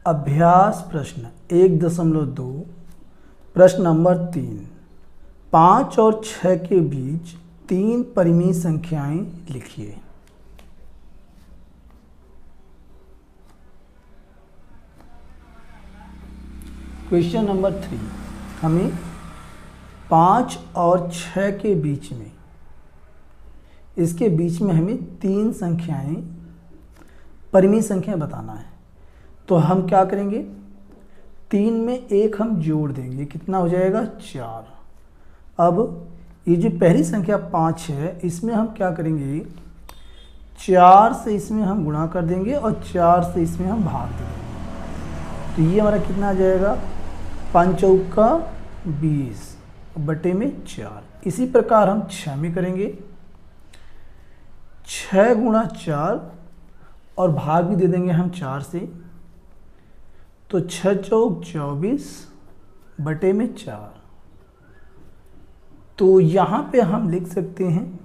अभ्यास प्रश्न 1.2 प्रश्न नंबर 3 5 और 6 के बीच 3 परिमेय संख्याएं लिखिए। क्वेश्चन नंबर 3 हमें 5 और 6 के बीच में इसके बीच में हमें 3 संख्याएं परिमेय संख्याएं बताना है। तो हम क्या करेंगे, 3 में 1 हम जोड़ देंगे, कितना हो जाएगा 4। अब ये जो पहली संख्या 5 है इसमें हम क्या करेंगे, 4 से इसमें हम गुणा कर देंगे और 4 से इसमें हम भाग देंगे। तो ये हमारा कितना आ जाएगा, 5 चौका 20 बटे में 4। इसी प्रकार हम 6 में करेंगे, 6 गुणा 4 और भाग भी दे देंगे हम 4 से। तो 6 चौक 24 बटे में 4। तो यहाँ पे हम लिख सकते हैं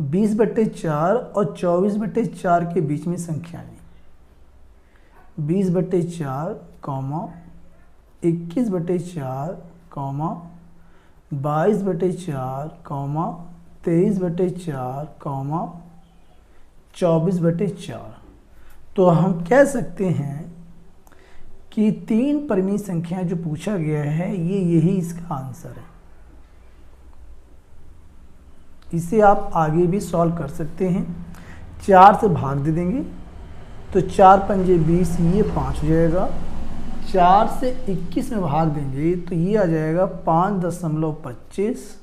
20 बटे 4 और 24 बटे 4 के बीच में संख्याएं 20 बटे 4 कॉमा 21 बटे 4 कॉमा 22 बटे 4 कॉमा 23 बटे 4 कॉमा 24 बटे 4। तो हम कह सकते हैं कि 3 परिमेय संख्याएं जो पूछा गया है यही इसका आंसर है। इसे आप आगे भी सॉल्व कर सकते हैं। 4 से भाग दे देंगे तो 4 पंजे 20, ये 5 हो जाएगा। 4 से 21 में भाग देंगे तो ये आ जाएगा 5.25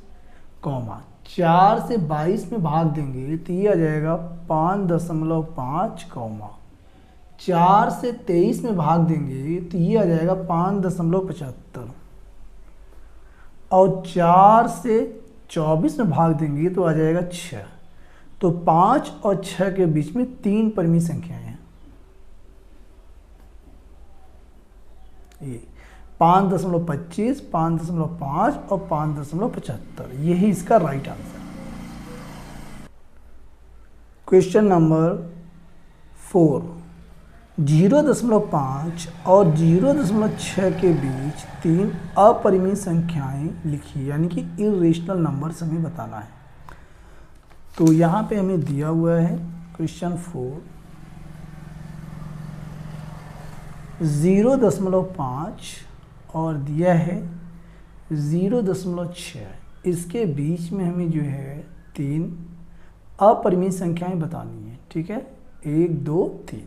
कॉमा 4 से 22 में भाग देंगे तो ये आ जाएगा 5.5 कॉमा 4 से 23 में भाग देंगे तो ये आ जाएगा 5.75 और 4 से 24 में भाग देंगे तो आ जाएगा 6। तो 5 और 6 के बीच में 3 परिमेय संख्याएं हैं। ये 5.25, 5.5 और 5.75, यही इसका राइट आंसर। क्वेश्चन नंबर 4 0.5 और 0.6 के बीच 3 अपरिमेय संख्याएं लिखिए, यानी कि इरेशनल नंबर्स हमें बताना है। तो यहाँ पे हमें दिया हुआ है क्वेश्चन 4 0.5 और दिया है 0.6। इसके बीच में हमें जो है 3 अपरिमेय संख्याएं बतानी है। ठीक है, 1 2 3।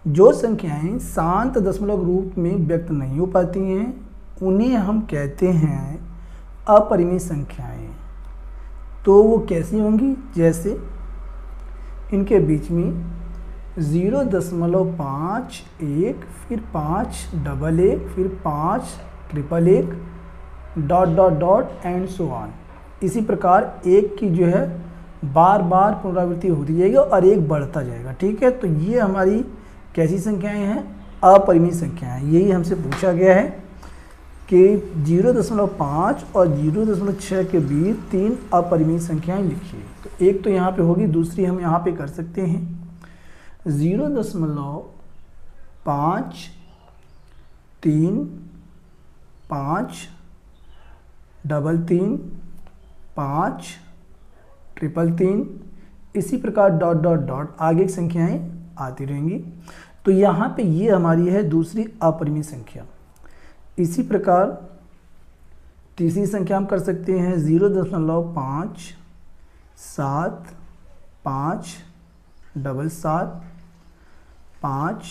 जो संख्याएं शांत दशमलव रूप में व्यक्त नहीं हो पाती हैं उन्हें हम कहते हैं अपरिमेय संख्याएं। तो वो कैसी होंगी, जैसे इनके बीच में 0.5 1, फिर 5 डबल 1, फिर 5 triple 1, dot dot dot and so on. इसी प्रकार 1 की जो है बार बार पुनरावृत्ति होती जाएगी और 1 बढ़ता जाएगा। ठीक है, तो ये हमारी कैसी संख्याएं हैं, अपरिमेय संख्याएं। यही हमसे पूछा गया है कि 0.5 और 0.6 के बीच 3 अपरिमेय संख्याएं लिखिए। तो एक तो यहाँ पे होगी, दूसरी हम यहाँ पे कर सकते हैं 0.5 3 5 डबल 3 5 ट्रिपल 3। इसी प्रकार डॉट डॉट डॉट आगे संख्याएं आती रहेंगी। तो यहाँ पे ये हमारी है दूसरी अपरिमेय संख्या। इसी प्रकार तीसरी संख्या हम कर सकते हैं 0.5 7 5 double 7 5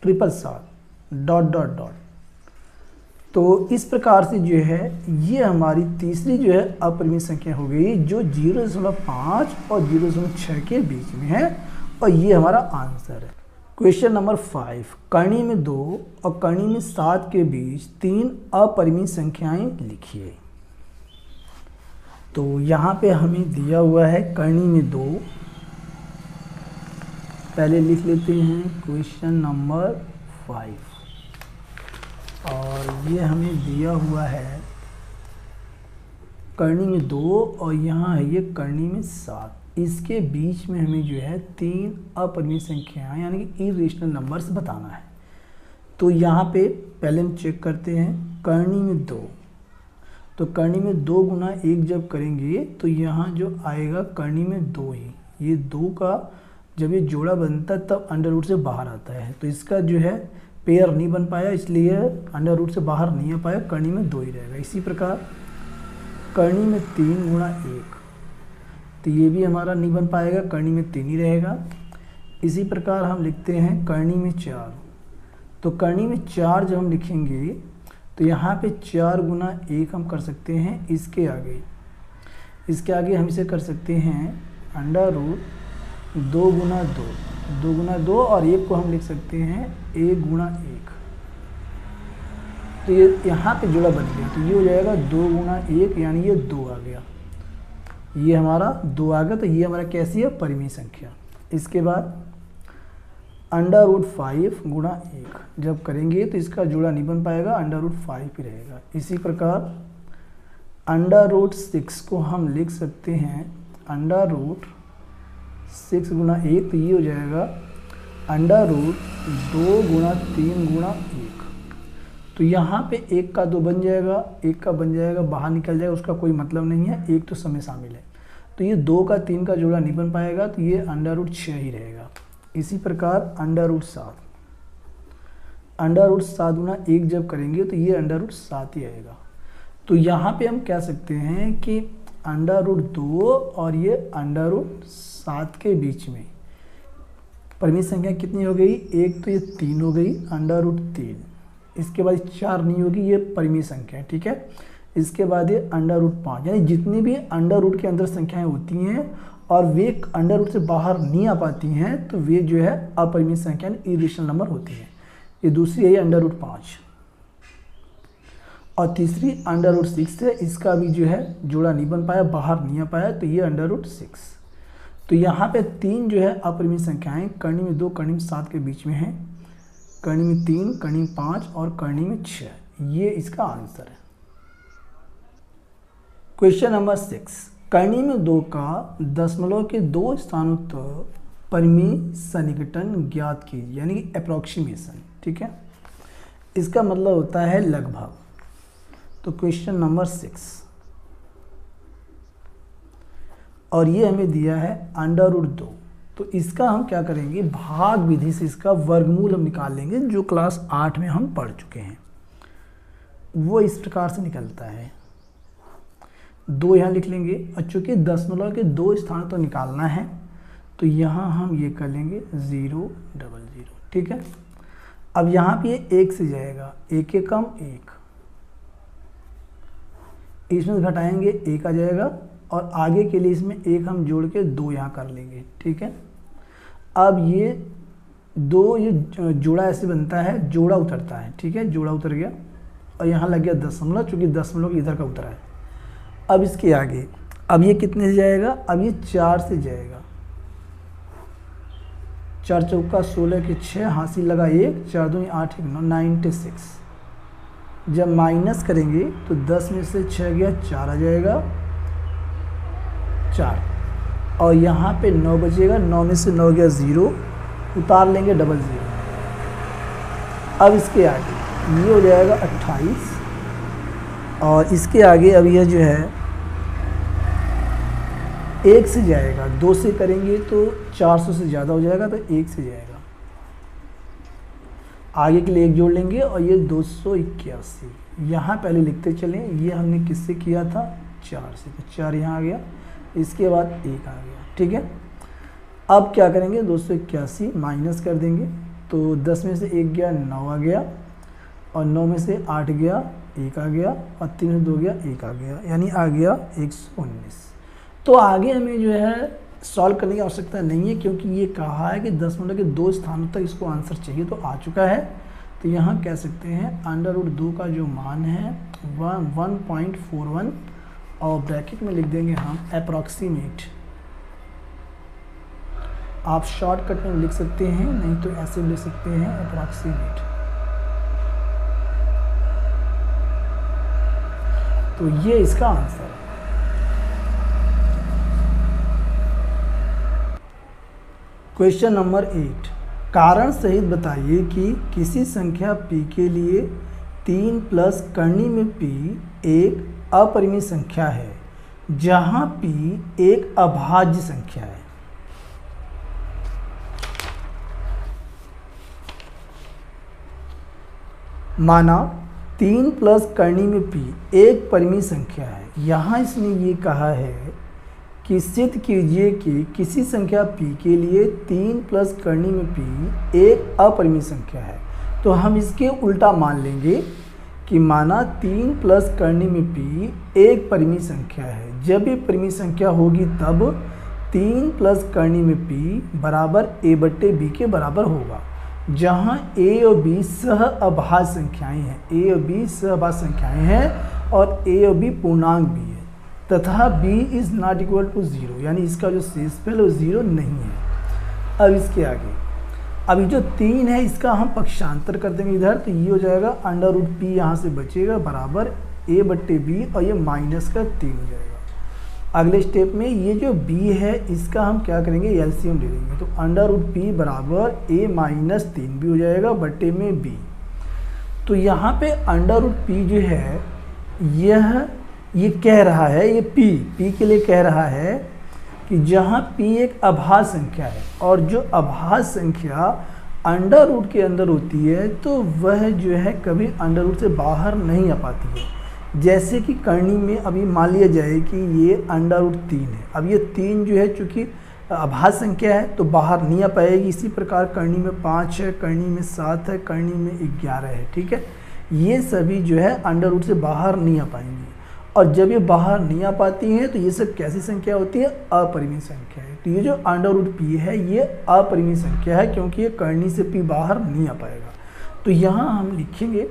triple 7 dot dot dot. तो इस प्रकार से जो है ये हमारी तीसरी जो है अपरिमेय संख्या हो गई, जो 0.5 और 0.6 के बीच में है, और ये हमारा आंसर है। क्वेश्चन नंबर 5 कर्ण में 2 और कर्ण में 7 के बीच 3 अपरिमेय संख्याएं लिखिए। तो यहाँ पे हमें दिया हुआ है कर्ण में 2, पहले लिख लेते हैं क्वेश्चन नंबर 5, और ये हमें दिया हुआ है कर्ण में 2 और यहाँ है ये कर्ण में 7। इसके बीच में हमें जो है 3 अपरिमेय संख्याएं यानी कि इरेशनल नंबर्स बताना है। तो यहाँ पे पहले हम चेक करते हैं करनी में 2, तो करनी में 2 गुना 1 जब करेंगे तो यहाँ जो आएगा करनी में 2 ही, ये 2 का जब ये जोड़ा बनता है तब अंडर रूट से बाहर आता है, तो इसका जो है पेयर नहीं बन पाया, इसलिए अंडर रूट से बाहर नहीं आ पाया, करनी में 2 ही रहेगा। इसी प्रकार करनी में 3 गुणा 1, तो ये भी हमारा नहीं बन पाएगा, करनी में 3 ही रहेगा। इसी प्रकार हम लिखते हैं करनी में 4, तो करनी में 4 जब हम लिखेंगे तो यहाँ पे 4 गुना 1 हम कर सकते हैं, इसके आगे हम इसे कर सकते हैं अंडर रूट 2 गुना 2 और 1 को हम लिख सकते हैं 1 गुणा 1। तो ये यहाँ पे जोड़ा बन गया, तो ये हो जाएगा 2 गुना 1 यानी ये 2 आ गया, ये हमारा 2 आ गया। तो ये हमारा कैसी है, परिमेय संख्या। इसके बाद अंडर रूट 5 गुणा 1 जब करेंगे तो इसका जोड़ा नहीं बन पाएगा, अंडर रूट 5 ही रहेगा। इसी प्रकार अंडर रूट 6 को हम लिख सकते हैं अंडर रूट 6 गुणा 1, तो ये हो जाएगा अंडर रूट 2 गुणा 3 गुणा 1। तो यहाँ पे 1 का 2 बन जाएगा, 1 का बन जाएगा, बाहर निकल जाएगा, उसका कोई मतलब नहीं है, 1 तो समय शामिल है, तो ये 2 का 3 का जोड़ा नहीं बन पाएगा, तो ये अंडर रूट 6 ही रहेगा। इसी प्रकार अंडर रूट 7 गुना 1 जब करेंगे तो ये अंडर रूट 7 ही आएगा। तो यहाँ पे हम कह सकते हैं कि अंडर रूट 2 और ये अंडर रूट 7 के बीच में परिमेय संख्या कितनी हो गई, एक तो ये 3 हो गई, अंडर रूट 3, इसके बाद 4 नहीं होगी, ये परिमेय संख्या है, ठीक है। इसके बाद ये अंडर रूट 5, यानी जितनी भी अंडर रूट के अंदर संख्याएं होती हैं और वे अंडर रूट से बाहर नहीं आ पाती हैं, तो वे जो है अपरिमेय संख्या इरेशनल नंबर होती है। ये दूसरी है अंडर रूट 5 और तीसरी अंडर रूट 6 है, इसका भी जो है जोड़ा नहीं बन पाया, बाहर नहीं आ पाया, तो ये अंडर रूट 6। तो यहाँ पे 3 जो है अपरिमेय संख्याएं करनी में 2 करनी में 7 के बीच में है, करनी में 3 करनी में 5 और करनी में 6, ये इसका आंसर है। क्वेश्चन नंबर 6, करनी में 2 का दशमलव के 2 स्थानों तक परिमेय सन्निकटन ज्ञात कीजिए, यानी कि अप्रॉक्सीमेशन, ठीक है। इसका मतलब होता है लगभग। तो क्वेश्चन नंबर 6 और ये हमें दिया है अंडर रूट 2, तो इसका हम क्या करेंगे, भाग विधि से इसका वर्गमूल हम निकाल लेंगे, जो क्लास 8 में हम पढ़ चुके हैं। वो इस प्रकार से निकलता है, 2 यहाँ लिख लेंगे और चूँकि दशमलव के 2 स्थानों तो निकालना है, तो यहाँ हम ये कर लेंगे 0 0 0, ठीक है। अब यहाँ पे ये 1 से जाएगा, 1 के कम 1, इसमें घटाएंगे 1 आ जाएगा और आगे के लिए इसमें 1 हम जोड़ के 2 यहाँ कर लेंगे, ठीक है। अब ये 2 ये जोड़ा ऐसे बनता है, जोड़ा उतरता है, ठीक है, जोड़ा उतर गया और यहाँ लग गया दशमलव, चूँकि दशमलव इधर का उतरा है। अब इसके आगे अब ये कितने से जाएगा, अब ये 4 से जाएगा, 4 चौका 16 के 6, हासिल लगा 1, 4 दूनी 8 1 9 96। जब माइनस करेंगे तो 10 में से 6 गया, 4 आ जाएगा, 4 और यहाँ पे 9 बचेगा, 9 में से 9 गया 0, उतार लेंगे 00। अब इसके आगे ये हो जाएगा 28 और इसके आगे अब यह जो है 1 से जाएगा, 2 से करेंगे तो 400 से ज़्यादा हो जाएगा, तो 1 से जाएगा, आगे के लिए 1 जोड़ लेंगे और ये 281। यहाँ पहले लिखते चलें, ये हमने किससे किया था, 4 से, तो 4 यहाँ आ गया, इसके बाद 1 आ गया, ठीक है। अब क्या करेंगे, 281 माइनस कर देंगे, तो 10 में से 1 गया, 9 आ गया और 9 में से 8 गया, 1 आ गया और 3 में 2 गया, 1 आ गया, यानी आ गया 119। तो आगे हमें जो है सॉल्व करने की आवश्यकता नहीं है, क्योंकि ये कहा है कि दशमलव के 2 स्थानों तक इसको आंसर चाहिए, तो आ चुका है। तो यहाँ कह सकते हैं अंडर रूट 2 का जो मान है 1.41 और ब्रैकेट में लिख देंगे हम अप्रॉक्सीमेट। आप शॉर्टकट में लिख सकते हैं, नहीं तो ऐसे लिख सकते हैं अप्रॉक्सीमेट। तो ये इसका आंसर है। क्वेश्चन नंबर 8, कारण सहित बताइए कि किसी संख्या p के लिए 3 प्लस करनी में p एक अपरिमेय संख्या है जहां p एक अभाज्य संख्या है। माना 3 प्लस करनी में p एक परिमेय संख्या है। यहाँ इसने ये कहा है कि सिद्ध कीजिए कि किसी संख्या p के लिए 3 प्लस करनी में p एक अपरिमेय संख्या है। तो हम इसके उल्टा मान लेंगे कि माना 3 प्लस करनी में p एक परिमेय संख्या है। जब ये परिमेय संख्या होगी तब 3 प्लस करनी में p बराबर a/b के बराबर होगा, जहाँ a और b सह अभाज्य संख्याएं हैं। a और b सह अभाज्य संख्याएं हैं और a और b पूर्णांक भी है तथा b is not equal to 0, यानी इसका जो शेषफल वो 0 नहीं है। अब इसके आगे अभी जो 3 है इसका हम पक्षांतर कर देंगे इधर, तो ये हो जाएगा √p यहाँ से बचेगा बराबर a/b और ये माइनस का 3 हो जाएगा। अगले स्टेप में ये जो b है इसका हम क्या करेंगे, एलसीएम ले लेंगे, तो √p बराबर a-3 भी हो जाएगा बट्टे में b। तो यहाँ पे √p जो है ये कह रहा है, ये p के लिए कह रहा है कि जहाँ p एक अभाज्य संख्या है और जो अभाज्य संख्या अंडर रूट के अंदर होती है तो वह जो है कभी अंडर रूट से बाहर नहीं आ पाती है। जैसे कि करनी में अभी मान लिया जाए कि ये √3 है। अब ये 3 जो है चूँकि अभाज्य संख्या है तो बाहर नहीं आ पाएगी। इसी प्रकार करनी में 5 है, करनी में 7 है, करनी में 11 है। ठीक है, ये सभी जो है अंडर रूट से बाहर नहीं आ पाएंगी और जब ये बाहर नहीं आ पाती हैं तो ये सब कैसी संख्या होती है, अपरिमेय संख्या है। तो ये जो √p है ये अपरिमेय संख्या है क्योंकि ये करनी से p बाहर नहीं आ पाएगा। तो यहाँ हम लिखेंगे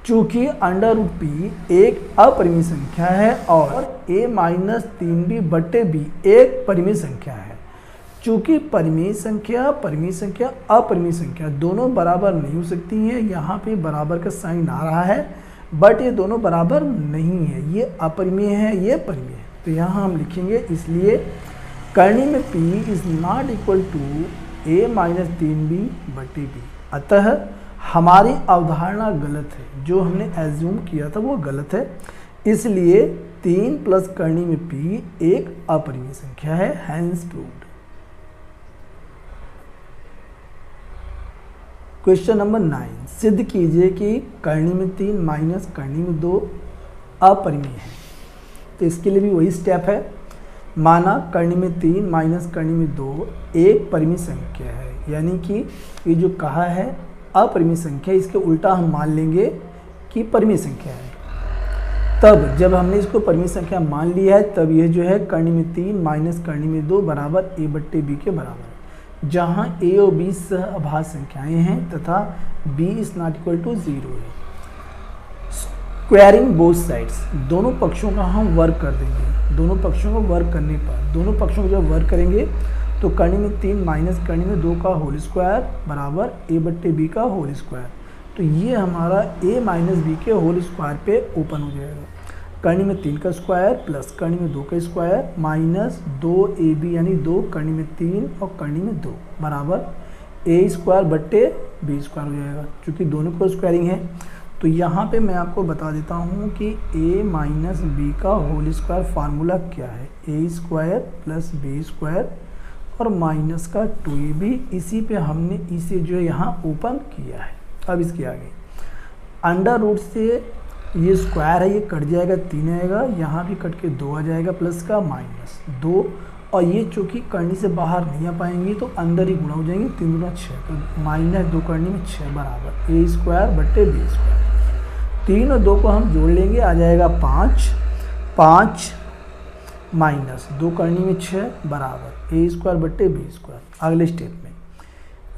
चूँकि √p एक अपरिमेय संख्या है और a-3b बट्टे b एक परिमेय संख्या है। चूँकि परिमेय संख्या अपरिमेय संख्या दोनों बराबर नहीं हो सकती हैं, यहाँ पे बराबर का साइन आ रहा है बट ये दोनों बराबर नहीं है, ये अपरिमेय है, ये परिमेय है। तो यहाँ हम लिखेंगे इसलिए करनी में p is not equal to a-3b बटे b। अतः हमारी अवधारणा गलत है, जो हमने एज्यूम किया था वो गलत है। इसलिए 3 प्लस करनी में p एक अपरिमेय संख्या है, हैंस प्रूव्ड। क्वेश्चन नंबर 9, सिद्ध कीजिए कि करनी में 3 माइनस करनी में 2 अपरिमेय है। तो इसके लिए भी वही स्टेप है। माना करनी में 3 माइनस करनी में 2 एक परिमेय संख्या है, यानी कि ये जो कहा है अपरिमेय संख्या, इसके उल्टा हम मान लेंगे कि परिमेय संख्या है। तब जब हमने इसको परिमेय संख्या मान लिया है तब ये जो है करनी में 3 माइनस करनी में 2 बराबर a/b के बराबर है, जहाँ a और b सह अभाज्य संख्याएं हैं तथा b is not equal to 0 है। स्क्वायरिंग बोथ साइड्स, दोनों पक्षों का हम वर्क कर देंगे। दोनों पक्षों को वर्क करने पर, दोनों पक्षों को जब वर्क करेंगे तो करनी में 3 माइनस करनी में 2 का होल स्क्वायर बराबर a/b का होल स्क्वायर। तो ये हमारा a-b के होल स्क्वायर पे ओपन हो जाएगा। करनी में 3 का स्क्वायर प्लस करनी में 2 का स्क्वायर माइनस 2ab यानी 2 करनी में 3 और करनी में 2 बराबर a स्क्वायर बट्टे b स्क्वायर हो जाएगा। चूँकि दोनों को स्क्वायरिंग है तो यहाँ पे मैं आपको बता देता हूँ कि a-b का होल स्क्वायर फार्मूला क्या है, a square plus b square और माइनस का 2ab। इसी पे हमने इसे जो है यहाँ ओपन किया है। अब इसके आगे अंडर रूट से ये स्क्वायर है, ये कट जाएगा 3 आएगा, यहाँ भी कट के 2 आ जाएगा प्लस का माइनस 2 और ये चूँकि करनी से बाहर नहीं आ पाएंगी तो अंदर ही गुणा हो जाएंगे, 3 दूना 6, तो माइनस 2 करनी में 6 बराबर a स्क्वायर बट्टे b स्क्वायर। 3 और 2 को हम जोड़ लेंगे, आ जाएगा 5 माइनस 2 करनी में 6 बराबर a स्क्वायर बट्टे b स्क्वायर। अगले स्टेप में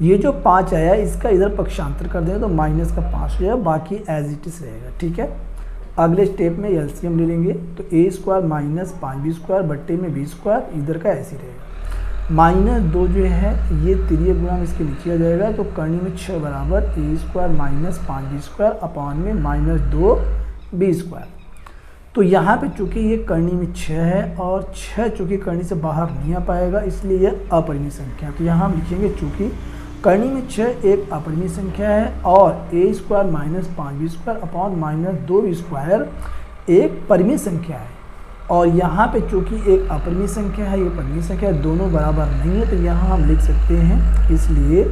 ये जो 5 आया इसका इधर पक्षांतर कर देंगे तो माइनस का 5 हो जाएगा, बाकी एज इट इज रहेगा। ठीक है, अगले स्टेप में एलसीएम ले लेंगे तो a square minus 5b square बट्टे में b स्क्वायर, इधर का ऐसे ही रहेगा। माइनस 2 जो है ये तिरिय गुणा इसके नीचे आ जाएगा तो करनी में 6 बराबर a square minus 5b square upon में माइनस 2b स्क्वायर। तो यहाँ पे चूंकि ये करनी में 6 है और 6 चूंकि करनी से बाहर नहीं आ पाएगा, इसलिए यह अपरिमेय संख्या है। तो यहाँ हम लिखेंगे चूंकि करनी में 6 एक अपरिमेय संख्या है और a² minus 5b² upon minus 2b² एक परिमेय संख्या है। और यहाँ पे चूंकि एक अपरिमेय संख्या है, ये परिमेय संख्या है, दोनों बराबर नहीं है, तो यहाँ हम लिख सकते हैं, इसलिए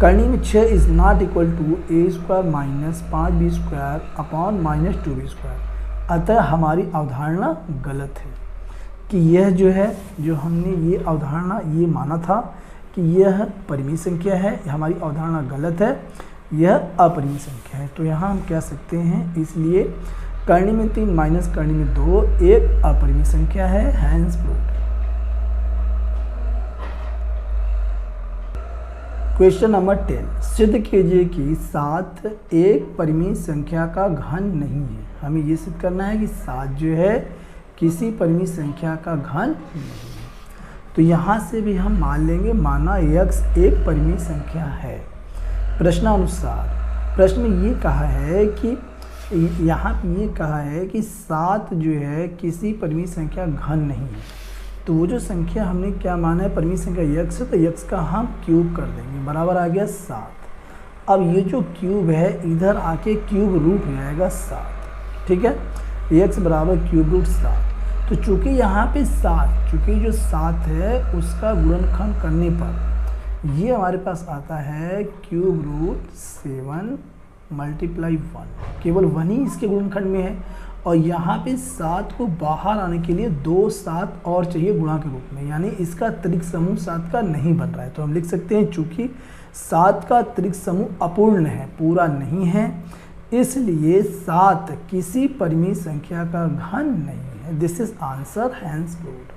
करनी में 6 is not equal to a² minus 5b² upon minus 2b²। अतः हमारी अवधारणा गलत है कि यह जो है, जो हमने ये अवधारणा ये माना था कि यह परिमेय संख्या है, हमारी अवधारणा गलत है, यह अपरिमेय संख्या है। तो यहाँ हम कह सकते हैं, इसलिए करनी में 3 माइनस करनी में 2 एक अपरिमेय संख्या है, हैंस प्रूव्ड। क्वेश्चन नंबर 10, सिद्ध कीजिए कि 7 एक परिमेय संख्या का घन नहीं है। हमें ये सिद्ध करना है कि 7 जो है किसी परिमेय संख्या का घन नहीं है। तो यहाँ से भी हम मान लेंगे, माना x एक परिमेय संख्या है। प्रश्नानुसार प्रश्न में ये कहा है कि यहाँ पे ये कहा है कि 7 जो है किसी परिमेय संख्या घन नहीं है। तो वो जो संख्या हमने क्या माना है, परिमेय संख्या x है, तो x का हम क्यूब कर देंगे, बराबर आ गया 7। अब ये जो क्यूब है इधर आके क्यूब रूट हो जाएगा 7, ठीक है, x बराबर क्यूब रूट 7। तो चूँकि यहाँ पे 7, चूँकि जो 7 है उसका गुणनखंड करने पर ये हमारे पास आता है क्यूब रूट 7 मल्टीप्लाई 1, केवल 1 ही इसके गुणनखंड में है। और यहाँ पे 7 को बाहर आने के लिए 2 7 और चाहिए गुणा के रूप में, यानी इसका त्रिक समूह 7 का नहीं बन रहा है। तो हम लिख सकते हैं चूँकि 7 का त्रिक समूह अपूर्ण है, पूरा नहीं है, इसलिए 7 किसी परिमेय संख्या का घन नहीं है। This is answer, hence proved.